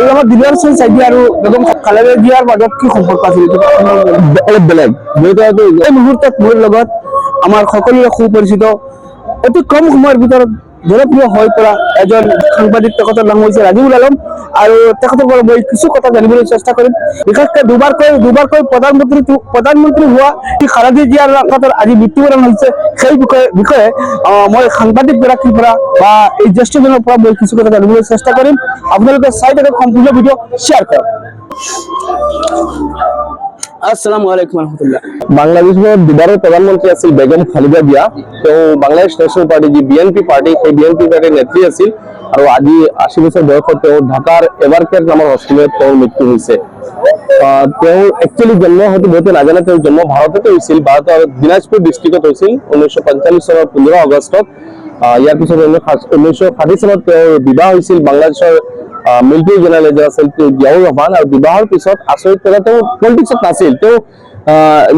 আল্লামা দিলওয়াৰ হোসেন সাইদি আৰু বেগম খালেদা জিয়াৰ মাজত কি সম্পৰ্ক আছিল অলপ বেলেগ যেহেতু এই মুহূৰ্তত মোৰ লগত আমাৰ সকলোৰে সুপৰিচিত অতি কম সময়ৰ ভিতৰত জনপ্ৰিয় হৈ পৰা এজন সাংবাদিক তেখেতৰ নাম হৈছে ৰাজিবুল আলম আৰু তেখেতৰ পৰা মই কিছু কথা জানিবলৈ চেষ্টা কৰিম বিশেষকৈ দুবাৰকৈ প্ৰধানমন্ত্ৰী হোৱা খালেদা জিয়াৰ আজি মৃত্যুবৰণ হৈছে সেই বিষয়ে মই সাংবাদিকগৰাকীৰ পৰা বা এই জ্যেষ্ঠজনৰ পৰা মই কিছু কথা জানিবলৈ চেষ্টা কৰিম আপোনালোকে চাই থাকক সম্পূৰ্ণ ভিডিঅ' শ্বেয়াৰ কৰক আসসালামু আলাইকুম রহমতুল্লাহ বাংলাদেশের দুবারের প্রধানমন্ত্রী আছিল বেগম খালেদা জিয়া বাংলাদেশ ন্যাশনাল পার্টি যে বিএনপি পার্টি সেই বিএনপি পার্টির নেত্রী আছিল আর আজি 80 বছর বয়সত ঢাকার এভারকেয়ার নামৰ হস্পিটেলত মৃত্যু হয়েছে একচুয়ালি জন্ম হয়তো বহুতে নাজানে জন্ম ভাৰততে হৈছিল ভাৰতেৰ দিনাজপুৰ ডিস্ট্ৰিক্টত হৈছিল 1945 চনৰ 15 আগষ্টত ইয়াৰ পিছত 1960 চনত বিবাহ হৈছিল বাংলাদেশেৰ মিলিটাৰী জেনাৰেল এজন আছিল জিয়াউৰ ৰহমান আৰ বিবাহৰ পিছত আচৰিত কথা পলিটিক্সত নাছিল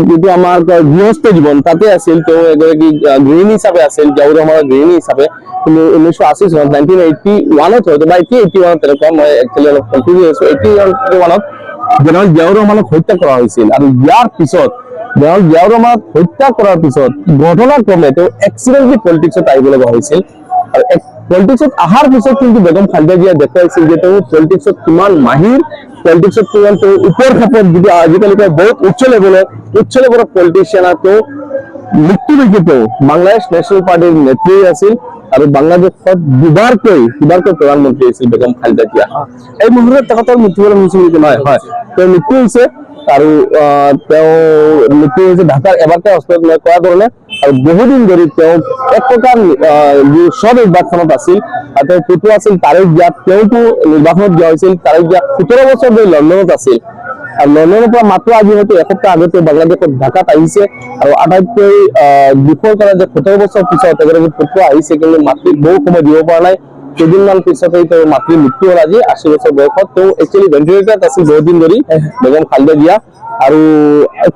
যেটো আমাৰ গৃহস্থ জীৱন তাতে আছিল এগৰাকী গৃহিণী হিচাপে আছিল জিয়াউৰ ৰহমানৰ গৃহিণী হিচাপে 1980 চনত 1981ত হয়তো বা 81ত তেনেকুৱা মই একচুয়ালি অলপ কনফিউজ হৈছো 81ত জেনাৰেল জিয়াউৰ ৰহমানক হত্যা কৰা হৈছিল আৰু ইয়াৰ পিছত জেনাৰেল জিয়াউৰ ৰহমানক হত্যা কৰাৰ পিছত ঘটনাক্ৰমে এক্সিডেন্টলি পলিটিক্সত আহিব লগা হৈছিল আৰু পলিটিক্সত আহাৰ পিছত কিন্তু বেগম খালেদা জিয়া দেখাইছিল যে পলিটিক্সত কিমান মাহিৰ পলিটিক্সত কিমান ওপৰ খাপত যদি আজিকালি বহুত উচ্চ লেভেলৰ পলিটিচিয়ান আৰু মৃত্যুলৈকে বাংলাদেশ ন্যাশনাল পাৰ্টিৰ নেত্ৰী আছিল আৰু বাংলাদেশত দুবাৰকৈ প্ৰধানমন্ত্ৰী আছিল বেগম খালেদা জিয়া এই মুহূৰ্তত তেখেতৰ মৃত্যুবৰণ হৈছিল হয় মৃত্যু হৈছে আৰু মৃত্যু হৈছে ঢাকাৰ এভাৰকেয়াৰ হস্পিটেলত মই কোৱা ধৰণে আৰু বহুদিন ধৰি এক প্ৰকাৰ স্ব-নিৰ্বাচনত আছিল আৰু পুত্ৰ আছিল তাৰেক জিয়া নিৰ্বাচনত দিয়া হৈছিল তাৰেক জিয়া 17 বছৰ ধৰি লণ্ডনত আছিল আৰু লণ্ডনৰ পৰা মাত্ৰ আজি হয়তো এসপ্তাহ আগতে বাংলাদেশত ঢাকাত আহিছে আৰু আটাইতকৈ দুখৰ কথা যে 17 বছৰ পিছত এগৰাকী পুত্ৰ আহিছে কিন্তু মাতৃক বহু সময় দিব পৰা নাই কেইদিনমান পিছতেই মাতৃৰ মৃত্যু হল আজি 80 বছৰ বয়সত একচুয়ালি ভেন্টিলেটৰত আছিল বহুদিন ধৰি বেগম খালেদা জিয়া আৰু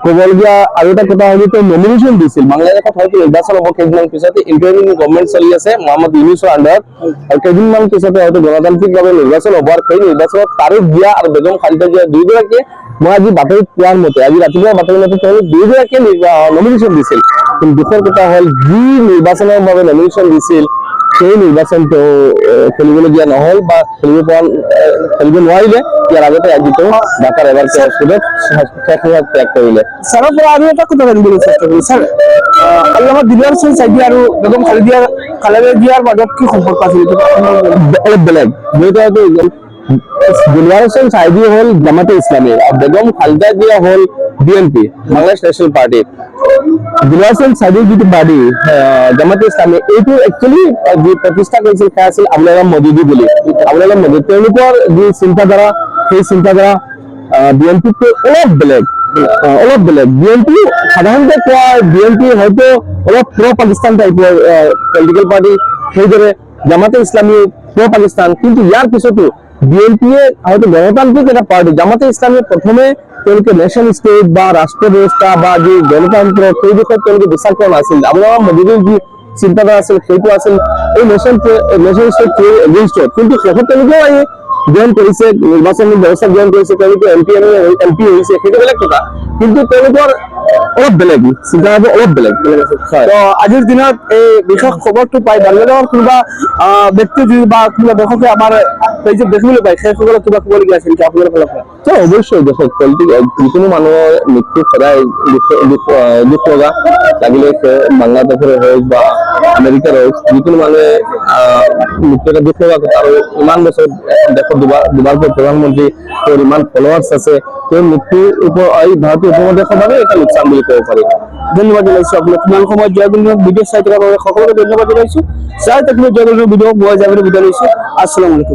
ক'বলগীয়া আৰু এটা কথা হল নমিনেশ্যন দিছিল বাংলাদেশত হয়তো নিৰ্বাচন হ'ব কেইদিনমান পিছতে ইন্টাৰিম গভৰ্ণমেণ্ট চলি আছে মোহাম্মদ ইউনুছৰ আণ্ডাৰত আৰু কেইদিনমান পিছতে হয়তো গণতান্ত্ৰিকভাৱে নিৰ্বাচন হ'ব আৰু সেই নিৰ্বাচনত তাৰেক জিয়া আৰু বেগম খালেদা জিয়া দুয়োগৰাকীয়ে মই আজি বাতৰিত পোৱাৰ মতে আজি ৰাতিপুৱা বাতৰি মতে তেওঁলোক দুয়োগৰাকীয়ে নমিনেশ্যন দিছিল কিন্তু দুখৰ কথা হ'ল যি নিৰ্বাচনৰ বাবে নমিনেশ্যন দিছিল সেই নিৰ্বাচন খেলিবলৈ দিয়া নহল বা খেলিব নোৱাৰিলে ইয়াৰ আগতে আজি ঢাকাৰ এভাৰকেয়াৰ হস্পিটেলত ত্যাগ কৰিলে ছাৰৰ পৰা আৰু এটা কথা জানিবলৈ চেষ্টা কৰিম ছাৰ আল্লামা দিলওয়াৰ হোসেন সাইদি আৰু বেগম খালেদা জিয়াৰ মাজত কি সম্পৰ্ক আছিল অলপ বেলেগ যেহেতু দিলওয়ার হোসেন সাইদি হল জামাতে ইসলামী আর বেগম খালেদা জিয়া হল BNP Bangladesh national party Dilwar Hossain সাইদিৰ যিটো পাৰ্টি জামাতে ইসলামী এইটো একচুয়ালি যি প্ৰতিষ্ঠা কৰিছিল সেয়া আছিল আবুল কালাম মওদুদী বুলি আবুল কালাম মওদুদী তেওঁলোকৰ যি চিন্তাধাৰা সেই চিন্তাধাৰা বিএনপিতকৈ অলপ বেলেগ বিএনপি সাধাৰণতে কোৱা বিএনপি হয়তো অলপ প্ৰ পাকিস্তান টাইপৰ পলিটিকেল পাৰ্টি সেইদৰে জামাতে ইসলামী প্ৰ পাকিস্তান কিন্তু ইয়াৰ পিছতো বিএনপিয়ে হয়তো গণতান্ত্রিক একটা পার্টি জামাতে ইসলামী প্রথমে নেশন স্টেট বা রাষ্ট্র ব্যবস্থা বা যে গণতন্ত্র সেই বিষয়ে বিশ্বাস করা নাছিল আবুল মওদুদীৰ যি চিন্তাধাৰা আছিল সেইটো আছিল এই নেশন স্টেট এগেইনষ্টত কিন্তু শেষত গ্ৰহণ কৰিছে নিৰ্বাচনী ব্যৱস্থা গ্ৰহণ কৰিছে এমপি হৈছে সেইটো বেলেগ কথা কিন্তু অলপ বেলেগ চিন্তাধাৰা অলপ বেলেগ তো আজিৰ দিনত এই বিশেষ খবৰটো পাই বাংলাদেশৰ কোনোবা ব্যক্তি বা কোনোবা দৰ্শকে আমাৰ পেজত দেখিবলৈ পায় সেইসকলক কিবা ক'বলগীয়া আছিল নেকি আপোনাৰ ফালৰ পৰা অবশ্যই দেখক যিকোনো মানুহৰ মৃত্যু সদায় দুখ লগা লাগিলে বাংলাদেশৰ হোক বা আমেৰিকাৰ হোক যিকোনো মানুহে মৃত্যু এটা দুখ লগা কথা আৰু ইমান বছৰ দেশত দুবাৰকৈ প্ৰধানমন্ত্ৰী ইমান ফলোৱাৰ্ছ আছে মৃত্যুৰ এই ভাৰতীয় উপমহাদেশৰ বাবে এটা লোকচান বুলি ক'ব পাৰি ধন্যবাদ জনাইছো আপোনাক কিমান সময়ত জয়গুৰুৰ ভিডিঅ' চাই থকাৰ বাবে সকলোকে ধন্যবাদ জনাইছো চাই থাকিলে জয়গুৰুৰ ভিডিঅ' মই যাবলৈ বিদায় লৈছো আসসালামু আলাইকুম